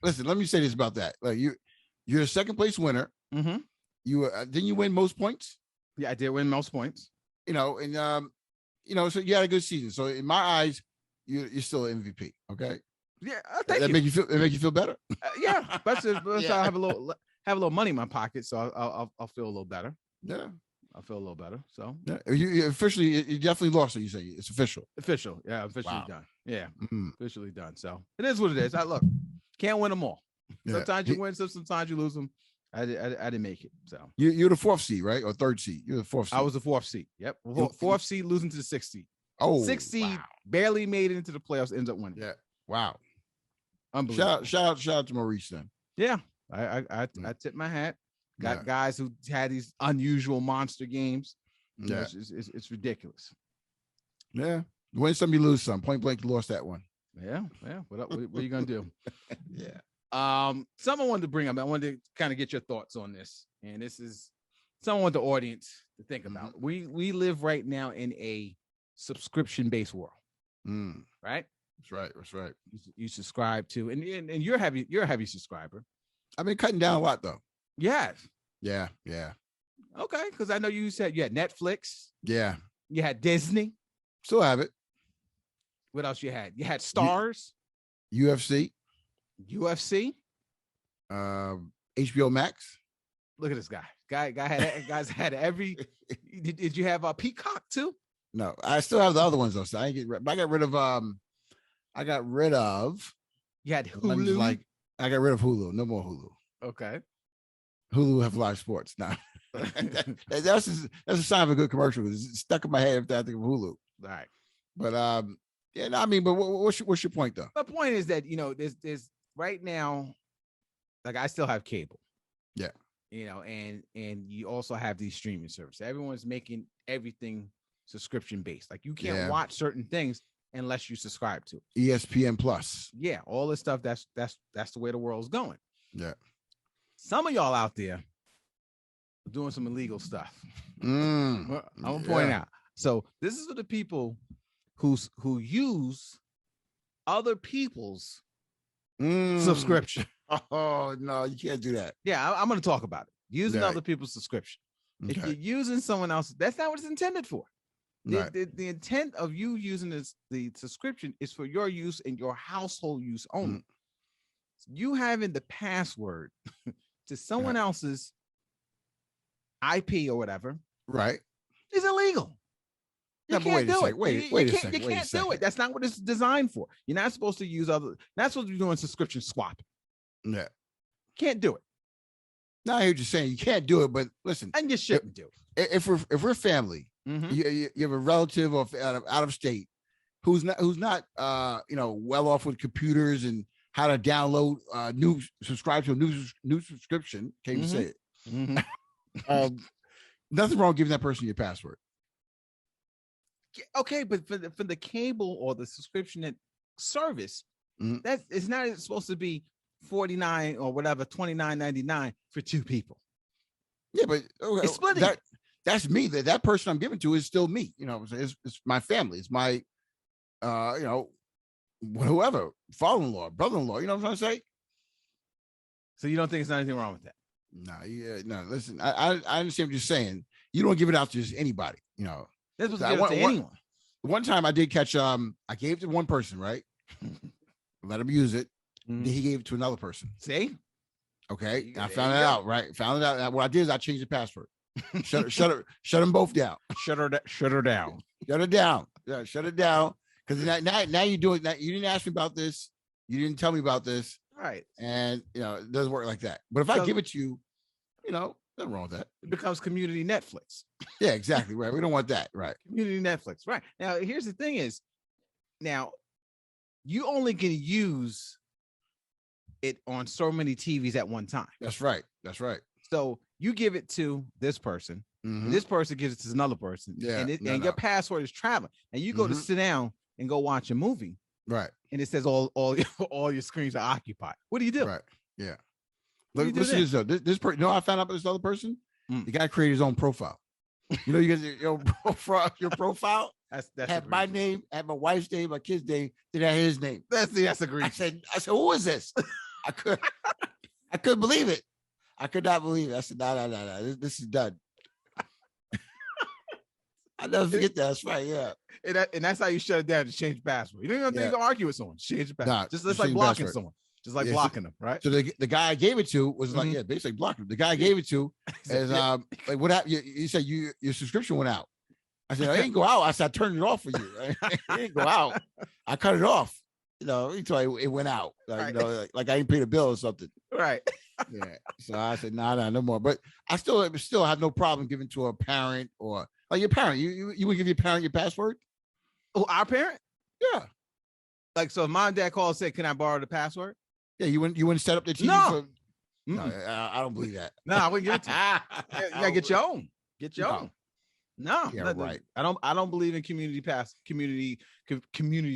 B: Listen. Let me say this about that. Like you're a second place winner.
A: Mm-hmm.
B: You didn't you win most points?
A: Yeah, I did win most points.
B: So you had a good season. So in my eyes, you're still an MVP. Okay.
A: Yeah,
B: that make you feel better.
A: Yeah, but I have a little money in my pocket, so I'll feel a little better.
B: Yeah.
A: I feel a little better. So
B: yeah, you officially, you definitely lost it. You say it's official.
A: Official. Yeah, officially
B: Wow.
A: done. Yeah,
B: Mm-hmm.
A: officially done. So it is what it is. I look, can't win them all.
B: Yeah.
A: Sometimes you win some, sometimes you lose them. I didn't make it. So
B: you're the 4th seed, right? Or 3rd seed? You're the 4th seed.
A: I was the 4th seed. Yep. 4th seed losing to the 6th seed.
B: Oh,
A: 6th seed barely made it into the playoffs, ends up winning.
B: Yeah. Wow.
A: Unbelievable.
B: Shout out to Maurice then.
A: Yeah. I tip my hat. Got guys who had these unusual monster games. Yeah. It's ridiculous.
B: Yeah. You win some, you lose some. Point blank, you lost that one.
A: Yeah. What are you gonna do?
B: Yeah.
A: Someone wanted to bring up. I wanted to kind of get your thoughts on this, and this is someone the audience to think about. Mm-hmm. We live right now in a subscription-based world, right?
B: That's right.
A: You subscribe to, and you're a heavy subscriber.
B: I've been cutting down a lot though.
A: Yes.
B: Yeah.
A: Okay, because I know you said you had Netflix.
B: Yeah.
A: You had Disney.
B: Still have it.
A: What else you had? You had Stars.
B: UFC. HBO Max.
A: Look at this guy. Guys had every. Did you have a Peacock too?
B: No, I still have the other ones though. So I got rid of.
A: You had Hulu.
B: I got rid of Hulu. No more Hulu.
A: Okay.
B: Hulu have live sports now. That's a sign of a good commercial. It's stuck in my head after I think of Hulu.
A: All right.
B: But yeah, no, I mean, but what's your point though?
A: The point is that there's right now, like I still have cable.
B: Yeah.
A: And you also have these streaming services. Everyone's making everything subscription based. Like you can't watch certain things unless you subscribe to it.
B: ESPN Plus.
A: Yeah, all this stuff. That's the way the world's going.
B: Yeah.
A: Some of y'all out there are doing some illegal stuff. I'm gonna point out. So this is for the people who use other people's subscription.
B: Oh no, you can't do that.
A: Yeah, I'm going to talk about it. Using other people's subscription. Okay. If you're using someone else, that's not what it's intended for. The intent of you using the subscription is for your use and your household use only. You having the password to someone else's IP or whatever,
B: right,
A: is illegal. You can't do it.
B: Wait a second.
A: You can't do it. That's not what it's designed for. You're not supposed to use other. Not supposed to be doing subscription swapping.
B: Yeah,
A: can't do it.
B: No, I hear what you're saying. You can't do it, but listen,
A: and you shouldn't do it.
B: If we're family, you have a relative or out of state who's not well off with computers and how to download subscribe to a new subscription. Can't even say it. Nothing wrong giving that person your password.
A: Okay, but for the cable or the subscription service, that it's not supposed to be $49 or whatever, $29.99 for two people.
B: Yeah, but
A: it's splitting.
B: That's me. That person I'm giving to is still me. It's my family. It's my whoever, father-in-law, brother-in-law. You know what I'm trying to say?
A: So you don't think there's anything wrong with that?
B: No. Listen, I understand what you're saying. You don't give it out to just anybody.
A: That's what to anyone.
B: One time I did catch. I gave it to one person, right? Let him use it. Then he gave it to another person.
A: See?
B: Okay, I found it out. Right, found it out. What I did is I changed the password. Shut them both down.
A: Shut her down.
B: Shut it down. Yeah, shut it down. Because now you're doing that. You didn't ask me about this. You didn't tell me about this.
A: Right.
B: And it doesn't work like that. But if I give it to you, nothing wrong with that.
A: It becomes community Netflix.
B: Yeah, exactly. Right. We don't want that. Right.
A: Community Netflix. Right. Now, here's the thing is, now you only can use it on so many TVs at one time.
B: That's right.
A: So you give it to this person, and this person gives it to another person.
B: Yeah.
A: And your password is traveling. And you go to sit down and go watch a movie.
B: Right.
A: And it says all your screens are occupied. What do you do?
B: Right. Yeah. Look, listen to this though. This person, I found out about this other person. The guy created his own profile. You get your profile. That's had my name, had my wife's name, my kid's name, then I had his name.
A: That's agreed.
B: I said, who is this? I couldn't believe it. I could not believe it. I said, no. This is done. I'll never forget that. That's right. Yeah.
A: And that's how you shut it down to change the password. You don't have to argue with someone. Change the password. Just like blocking someone. just like blocking them, right?
B: So the guy I gave it to was like, basically blocking him. The guy I gave it to is like, what happened? You said your subscription went out. I said, I didn't go out. I said, I turned it off for you. Right? It didn't go out. I cut it off. Until it went out. Like,
A: right.
B: Like I didn't pay the bill or something.
A: Right.
B: Yeah. So I said, no more. But I still have no problem giving to a parent or like your parent. You would give your parent your password?
A: Oh, our parent?
B: Yeah.
A: Like, so if mom and dad called and said, can I borrow the password?
B: Yeah, you wouldn't set up the TV
A: No.
B: No, I don't believe that.
A: No, I wouldn't give it to you. You gotta get your own. Get your own. No,
B: yeah, right.
A: I don't believe in community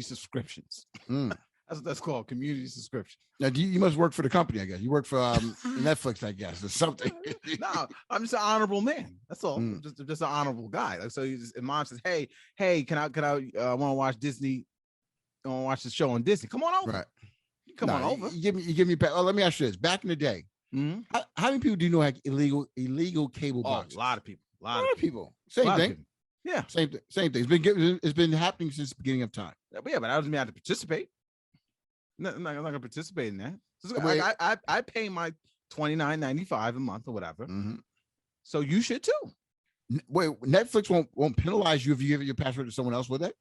A: subscriptions. That's what that's called, community subscription.
B: Now, you must work for the company, I guess. You work for Netflix, I guess, or something.
A: No, I'm just an honorable man. That's all. Just an honorable guy. Like, so and mom says, hey, can I want to watch Disney? I want to watch the show on Disney. Come on over.
B: Right.
A: Come on over.
B: You give me. Let me ask you this. Back in the day, how many people do you know had illegal cable boxes?
A: A lot of people. A
B: lot of people. Same thing.
A: Yeah.
B: Same thing. It's been happening since the beginning of time.
A: But that doesn't mean I have to participate. No, I'm not gonna participate in that. So I pay my $29.95 a month or whatever. So you should too.
B: Wait, Netflix won't penalize you if you give your password to someone else, would they?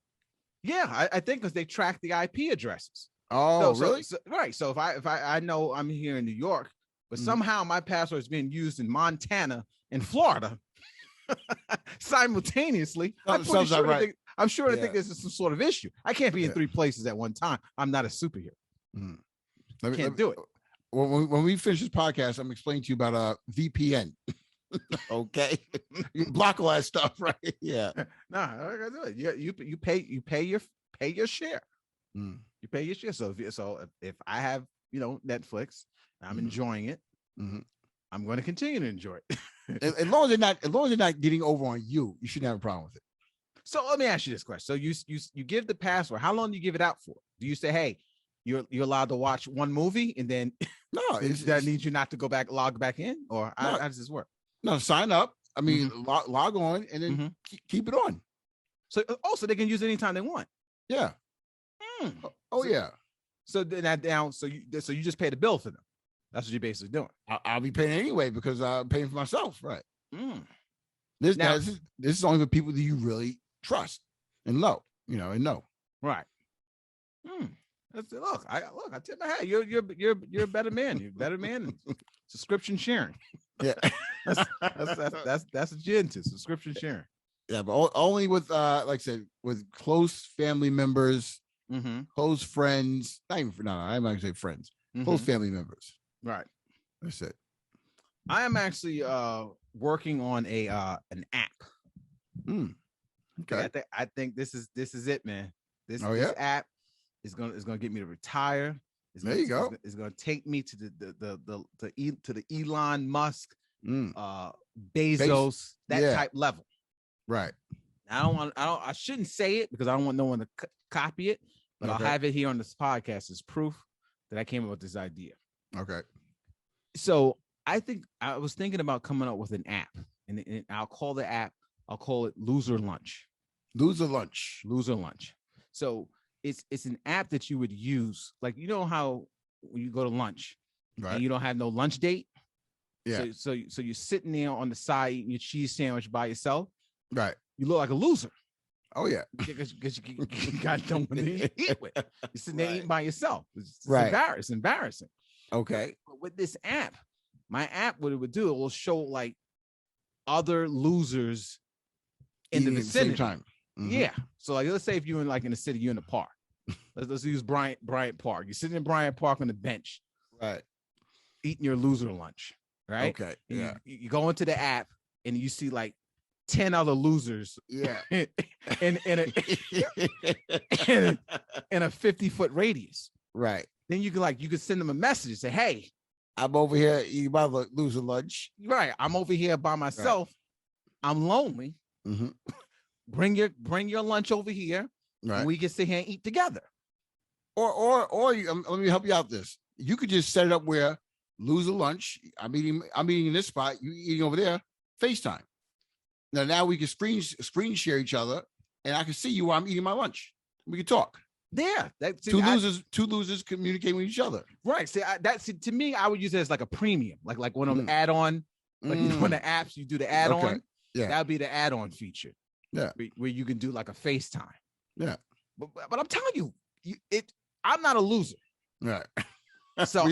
A: Yeah, I think because they track the IP addresses.
B: Oh, really?
A: Right. So if I know I'm here in New York, but somehow my password is being used in Montana and Florida simultaneously, I'm sure they think this is some sort of issue. I can't be in 3 places at one time. I'm not a superhero. Can't do it.
B: When we finish this podcast, I'm explaining to you about a VPN. Okay, you block all that stuff, right? Yeah.
A: No, I gotta do it. You pay your share. You pay your share. So if I have Netflix, I'm enjoying it. I'm going to continue to enjoy it.
B: as long as they're not getting over on you, you shouldn't have a problem with it.
A: So let me ask you this question. So you give the password. How long do you give it out for? Do you say, hey, you're allowed to watch one movie and then that needs you not to log back in, or how does this work?
B: No, sign up. I mean, log on and then keep it on.
A: So they can use it anytime they want.
B: Yeah. Oh, yeah.
A: So then so you just pay the bill for them. That's what you're basically doing.
B: I'll be paying anyway because I'm paying for myself, right? This is only for people that you really trust and know, and know.
A: Right. Look, I tip my hat. You're a better man. You're a better man than subscription sharing.
B: Yeah.
A: that's a gin to subscription sharing.
B: Yeah, but only with like I said, with close family members, close friends. I'm not gonna say friends. Close family members.
A: Right.
B: That's it.
A: I am actually working on an app.
B: Okay.
A: I think this is it, man. This app is gonna get me to retire.
B: There you go.
A: It's gonna take me to the Elon Musk, Bezos, type level.
B: Right.
A: I shouldn't say it because I don't want no one to copy it, but I'll have it here on this podcast as proof that I came up with this idea.
B: Okay.
A: So I was thinking about coming up with an app, and I'll call it Loser Lunch.
B: Loser Lunch.
A: So it's an app that you would use, like, how when you go to lunch, right, and you don't have no lunch date.
B: Yeah.
A: So you're sitting there on the side eating your cheese sandwich by yourself.
B: Right.
A: You look like a loser.
B: Oh yeah.
A: Because you got no one to eat with. You're sitting there eating by yourself. It's embarrassing.
B: Okay.
A: But with this app, my app, what it would do, it will show like other losers in the vicinity.
B: Same time.
A: Yeah. So like, let's say if you're in the city, you're in the park. Let's use Bryant Park. You're sitting in Bryant Park on the bench,
B: right,
A: eating your loser lunch, right?
B: Okay.
A: And
B: yeah.
A: You go into the app and you see like 10 other losers.
B: Yeah.
A: in a 50-foot radius.
B: Right.
A: Then you can send them a message and say, hey,
B: I'm over here eating my loser lunch.
A: Right. I'm over here by myself. Right. I'm lonely. Bring your lunch over here. Right. And we can sit here and eat together.
B: Or let me help you out this. You could just set it up where loser lunch. I'm eating in this spot. You eating over there. FaceTime. Now we can screen share each other, and I can see you while I'm eating my lunch. We can talk.
A: Yeah,
B: two losers communicate with each other.
A: Right. See, to me, I would use it as like a premium, like one of them add-on, like on the apps you do the add-on.
B: Okay. Yeah,
A: that would be the add-on feature.
B: Yeah,
A: where you can do like a FaceTime.
B: Yeah,
A: but I'm telling you, I'm not a loser.
B: Right.
A: So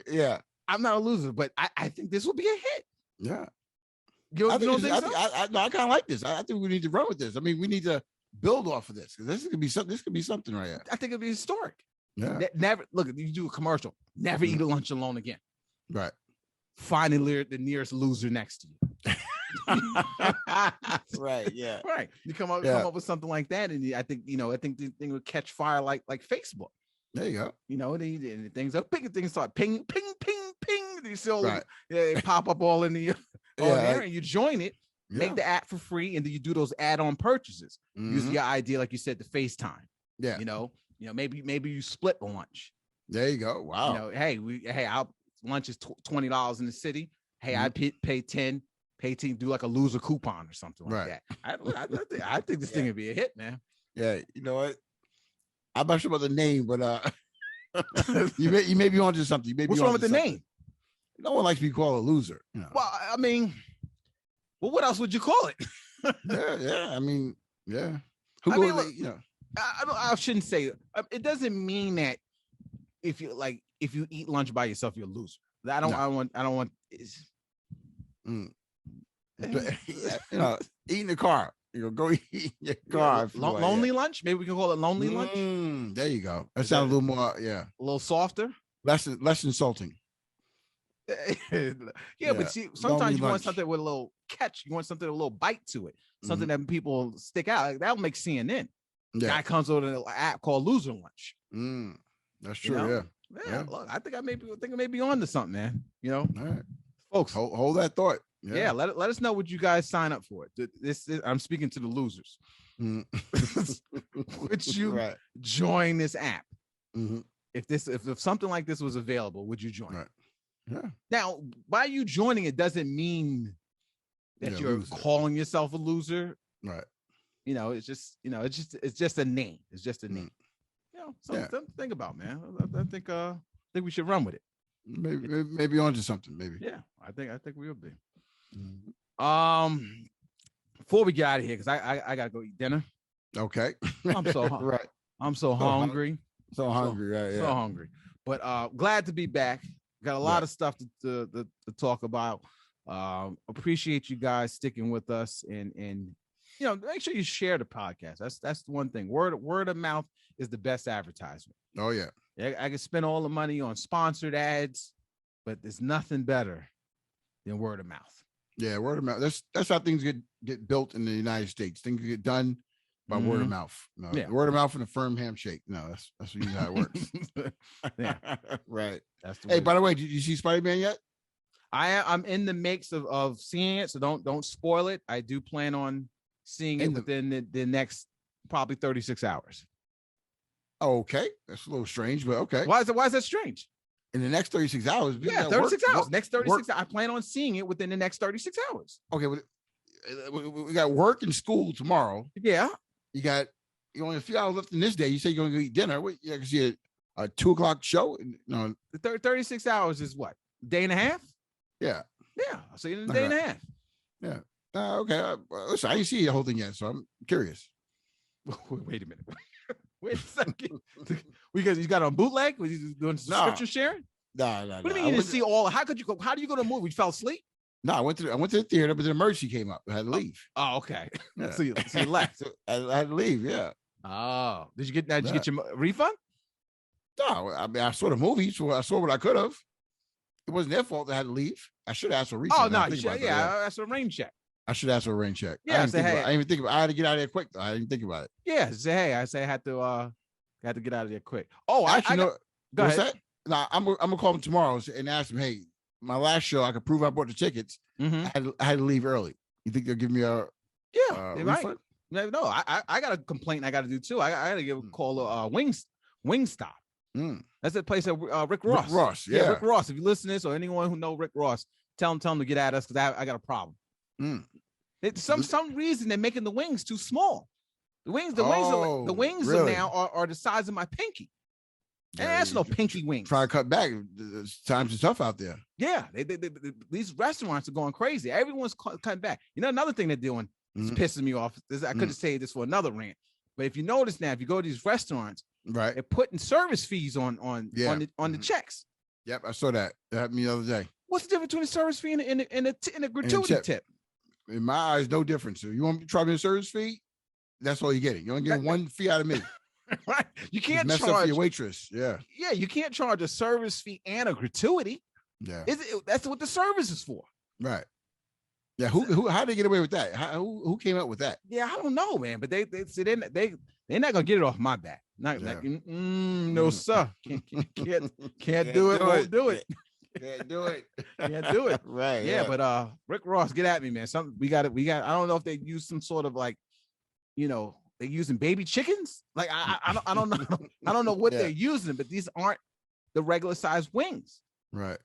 B: yeah,
A: I'm not a loser, but I think this will be a hit.
B: Yeah.
A: You don't think so?
B: I kind of like this. I think we need to run with this. I mean, we need to build off of this because this could be something. This could be something right here.
A: I think it'd be historic.
B: Yeah.
A: Never look. You do a commercial. Never eat a lunch alone again.
B: Right.
A: Find the nearest loser next to you.
B: Right. Yeah.
A: Right. You come up with something like that, and I think the thing would catch fire like Facebook.
B: There you go.
A: The things up, things start ping, ping, ping, ping. These they pop up all in the there, and you join it. Yeah. Make the app for free, and then you do those add-on purchases. Use your idea, like you said, the FaceTime.
B: Yeah.
A: Maybe you split the lunch.
B: There you go. Wow.
A: Our lunch is $20 in the city. Hey, I pay 10. Pay 10. Do like a loser coupon or something like that. I think this thing would be a hit, man.
B: Yeah. You know what? I'm not sure about the name, but you may be onto something.
A: What's wrong with the name?
B: No one likes to be called a loser.
A: Well, I mean, what else would you call it?
B: yeah. I mean, yeah.
A: I shouldn't say it. Doesn't mean that if you eat lunch by yourself, you're a loser. I don't want.
B: Eat in the car. Go eat in your car.
A: Lonely lunch. Maybe we can call it lonely lunch.
B: There you go. That sounds a little more, a
A: little softer,
B: less insulting.
A: But see, sometimes you want something with a little catch. You want something with a little bite to it. Something that people stick out. Like, that'll make CNN. Yeah. Guy comes with an app called Loser Lunch.
B: That's true.
A: Yeah. Look, I think I may be on to something, man. All
B: right,
A: folks,
B: hold that thought.
A: Yeah. Let us know what you guys sign up for. I'm speaking to the losers. Would you join this app? If something like this was available, would you join?
B: Right. Yeah.
A: Now, by you joining, it doesn't mean that you're calling yourself a loser.
B: Right.
A: It's just a name. It's just a name. Something to think about, man. I think we should run with it.
B: Maybe onto something. Maybe.
A: Yeah, I think we'll be. Before we get out of here, because I gotta go eat dinner.
B: Okay.
A: I'm so hungry.
B: Right.
A: I'm so hungry.
B: So hungry. Right. Yeah.
A: So hungry. But glad to be back. Got a lot of stuff to talk about. Appreciate you guys sticking with us, and make sure you share the podcast. That's one thing. Word of mouth is the best advertisement.
B: Oh yeah.
A: I can spend all the money on sponsored ads, but there's nothing better than word of mouth.
B: Yeah, word of mouth. That's how things get built in the United States. Things get done by word of mouth. Word of mouth and a firm handshake. No, that's usually how it works.
A: Yeah.
B: Right. Hey, by the way, did you see Spider-Man yet?
A: I'm in the mix of seeing it, so don't spoil it. I do plan on seeing it within the next probably 36 hours.
B: Okay, that's a little strange, but okay.
A: Why is that strange?
B: In the next 36 hours?
A: Yeah, 36 hours. Next 36 hours. I plan on seeing it within the next 36 hours.
B: Okay, we got work and school tomorrow.
A: Yeah.
B: You only a few hours left in this day. You say you're going to go eat dinner. Wait, you can see a 2:00 show? No.
A: The 36 hours is what? Day and a half?
B: Yeah.
A: Yeah. I'll see you in a day and a half.
B: Yeah. Okay. Listen, I didn't see the whole thing yet, so I'm curious.
A: Wait a minute. Wait a second. Because you got on bootleg? Was you doing subscription sharing?
B: No.
A: What do you mean you didn't see all? How do you go to a movie? You fell asleep?
B: No, I went to the theater, but the emergency came up. I had to leave.
A: Oh, okay. Yeah. So you left.
B: I had to leave. Yeah.
A: Oh, did you get your refund?
B: No, I mean I saw the movie, so I saw what I could have. It wasn't their fault. I had to leave. I should ask for a refund.
A: Oh no, I asked for a rain check.
B: I should ask for a rain check.
A: Yeah,
B: I didn't even think about it. I had to get out of there quick. Though. I didn't think about it.
A: Yeah, I had to get out of there quick. Oh,
B: actually,
A: go ahead.
B: That? No, I'm gonna call him tomorrow and ask him. Hey, my last show, I could prove I bought the tickets. I had to leave early. You think they'll give me a refund?
A: No, I got a complaint I got to do too. I got to give a call Wingstop. That's the place that Rick Ross.
B: Rick Ross, yeah.
A: Rick Ross. If you listen to this or anyone who know Rick Ross, tell him to get at us because I got a problem. Some reason they're making the wings too small. The wings
B: really?
A: now are the size of my pinky. And that's no pinky wings.
B: Try to cut back. Times are tough out there.
A: Yeah, these restaurants are going crazy. Everyone's cutting back. You know, another thing they're doing is pissing me off. I could have said this for another rant, but if you notice now, if you go to these restaurants,
B: right,
A: they're putting service fees on the checks.
B: Yep, I saw that. That happened the other day.
A: What's the difference between a service fee and a gratuity tip?
B: In my eyes, no difference. So you want to try me a service fee? That's all you're getting. You only get one fee out of me.
A: Right. You can't
B: mess
A: charge
B: up for your waitress. Yeah.
A: Yeah, you can't charge a service fee and a gratuity.
B: Yeah.
A: That's what the service is for.
B: Right. Yeah. Who how did they get away with that? Who came up with that?
A: Yeah, I don't know, man. But they're not gonna get it off my back. No, sir. Can't do it. Won't do it.
B: Can't do it.
A: Can't do it.
B: Right.
A: Yeah, but Rick Ross, get at me, man. We got. I don't know if they use some sort of like, they're using baby chickens. Like I don't know. I don't know what they're using, but these aren't the regular size wings.
B: Right.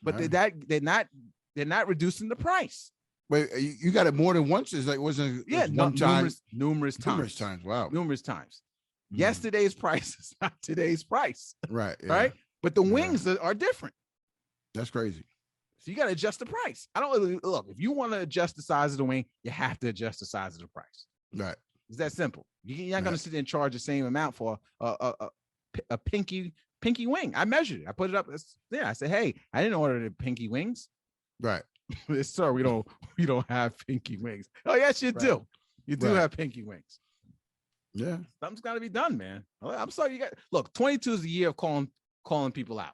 A: But they're not reducing the price.
B: Wait, you got it more than once? Is like wasn't one time?
A: Numerous times.
B: Wow.
A: Numerous times. Yesterday's price is not today's price.
B: Right. Yeah.
A: Right. But the wings are different.
B: That's crazy.
A: So you got to adjust the price. I don't look. If you want to adjust the size of the wing, you have to adjust the size of the price.
B: Right.
A: It's that simple. You're not going to sit there and charge the same amount for a pinky wing. I measured it. I put it up. I said, hey, I didn't order the pinky wings.
B: Right.
A: Sir, we don't have pinky wings. Oh, yes, you do. You do have pinky wings.
B: Yeah.
A: Something's got to be done, man. I'm sorry. 22 is the year of calling people out.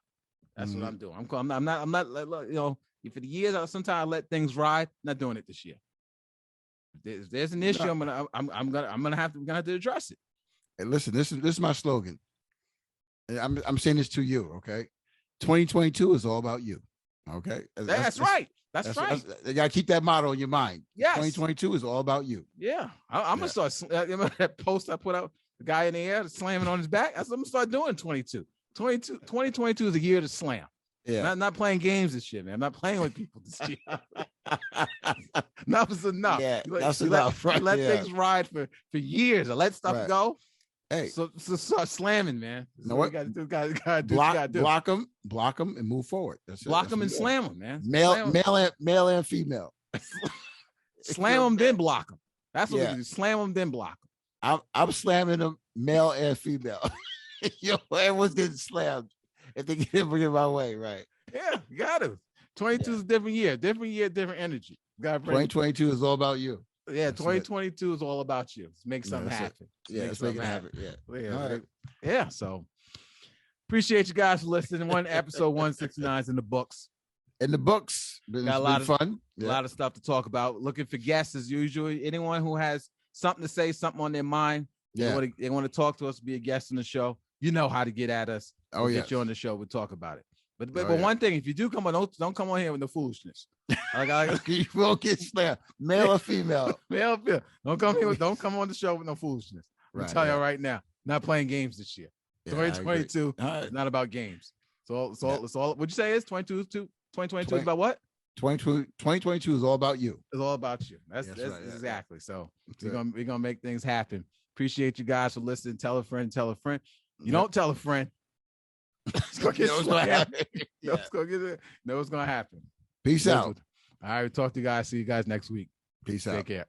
A: That's what I'm doing. I'm not, for the years, sometimes I let things ride. Not doing it this year. If there's an issue, we're gonna have to address it.
B: And listen, this is my slogan. And I'm saying this to you, okay? 2022 is all about you. Okay.
A: That's right. That's right.
B: You gotta keep that motto in your mind.
A: Yes.
B: 2022 is all about you.
A: Yeah. I'm gonna start. Remember that post I put out, the guy in the air slamming on his back? I'm gonna start doing 2022 is a year to slam. Yeah. Not playing games this shit, man. I'm not playing with people this year. Enough is enough.
B: Yeah, that's enough.
A: Let things ride for years. I let stuff go.
B: Hey,
A: so start slamming, man.
B: You know what?
A: You gotta do.
B: Block them, and move forward.
A: Block them and slam them, man.
B: Male and female.
A: Slam them, then block them. That's what we do. Slam them, then block
B: them. I'm slamming them, male and female. Everyone's getting slammed if they get bring it my way, right?
A: Yeah, you got to. 22 is a different year, different energy.
B: 2022 is all about you.
A: Yeah, 2022 is all about you. Let's make something happen.
B: Let's make it happen.
A: Yeah. So appreciate you guys for listening. Episode 169 is in the books.
B: Got a lot of fun.
A: A lot of stuff to talk about. Looking for guests as usual. Anyone who has something to say, something on their mind. They want to talk to us, be a guest on the show. You know how to get at us. Get you on the show. We'll talk about it. But one thing, if you do come on, don't come on here with no foolishness.
B: You will get slammed, male or female.
A: Male or female. Don't come on the show with no foolishness. I'm telling you right now, not playing games this year. 2022 is not about games. So it's all. What'd you say is 2022 is about what?
B: 2022 is all about you.
A: It's all about you. That's exactly. So we're gonna make things happen. Appreciate you guys for listening. Tell a friend. You don't tell a friend. It's gonna get No, it's gonna happen.
B: Peace out.
A: All right, we'll talk to you guys. See you guys next week.
B: Peace out.
A: Take care.